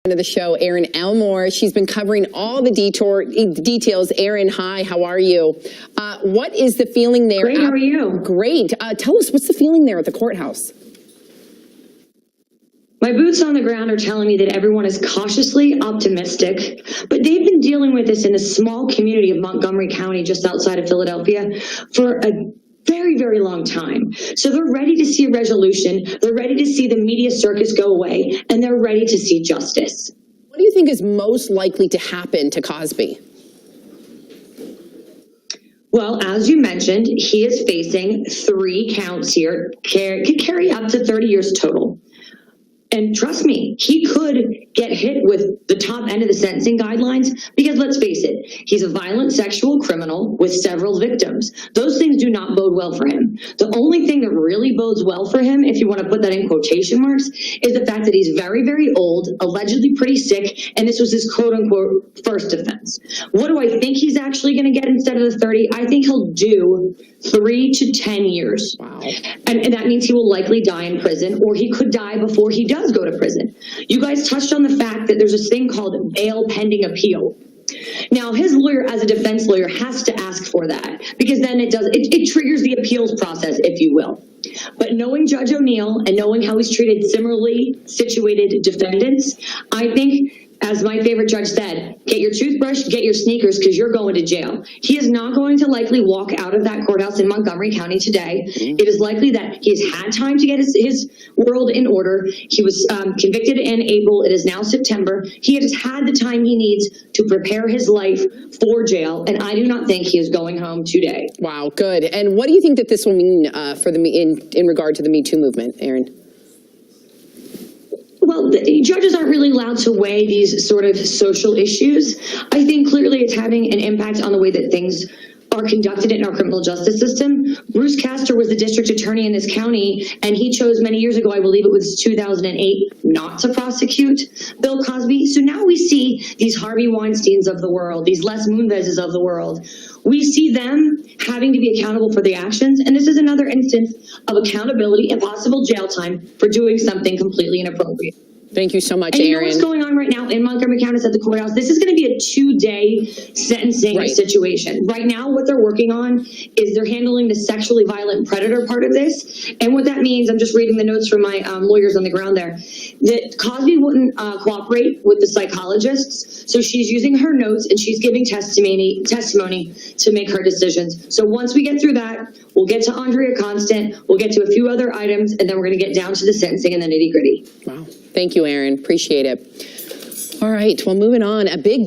Of the show, Erin Elmore. She's been covering all the details. Erin, hi, how are you? What is the feeling there? Great, how are you? Great. Tell us, what's the feeling there at the courthouse? My boots on the ground are telling me that everyone is cautiously optimistic, but they've been dealing with this in a small community of Montgomery County, just outside of Philadelphia, for a very, very long time. So they're ready to see a resolution. They're ready to see the media circus go away, and they're ready to see justice. What do you think is most likely to happen to Cosby? Well, as you mentioned, he is facing 3 counts here, could carry up to 30 years total. And trust me, he could get hit with the top end of the sentencing guidelines because, let's face it, he's a violent sexual criminal with several victims. Those things do not bode well for him. The only thing that really bodes well for him, if you want to put that in quotation marks, is the fact that he's very, very old, allegedly pretty sick, and this was his quote-unquote first offense. What do I think he's actually going to get instead of the 30? I think he'll do 3 to 10 years. Wow. And that means he will likely die in prison, or he could die before he does go to prison. You guys touched on the fact that there's this thing called bail pending appeal. Now, his lawyer, as a defense lawyer, has to ask for that, because then it triggers the appeals process, if you will. But knowing Judge O'Neill and knowing how he's treated similarly situated defendants, I think, as my favorite judge said, get your toothbrush, get your sneakers, because you're going to jail. He is not going to likely walk out of that courthouse in Montgomery County today. It is likely that he's had time to get his world in order. He was convicted in April. It is now September. He has had the time he needs to prepare his life for jail, and I do not think he is going home today. Wow, good. And what do you think that this will mean for in regard to the Me Too movement, Erin? Well, the judges aren't really allowed to weigh these sort of social issues. I think clearly it's having an impact on the way that things are conducted in our criminal justice system. Bruce Castor was the district attorney in this county, and he chose many years ago, I believe it was 2008, not to prosecute Bill Cosby. So now we see these Harvey Weinsteins of the world, these Les Moonveses of the world. We see them having to be accountable for the actions, and this is another instance of accountability and possible jail time for doing something completely inappropriate. Thank you so much, and Erin. You know what's going on right now in Montgomery County at the courthouse? This is going to be a 2-day sentencing situation. Right now, what they're working on is they're handling the sexually violent predator part of this. And what that means, I'm just reading the notes from my lawyers on the ground there, that Cosby wouldn't cooperate with the psychologists. So she's using her notes and she's giving testimony to make her decisions. So once we get through that, we'll get to Andrea Constant, we'll get to a few other items, and then we're going to get down to the sentencing and the nitty-gritty. Wow. Thank you, Erin. Appreciate it. All right. Well, moving on. A big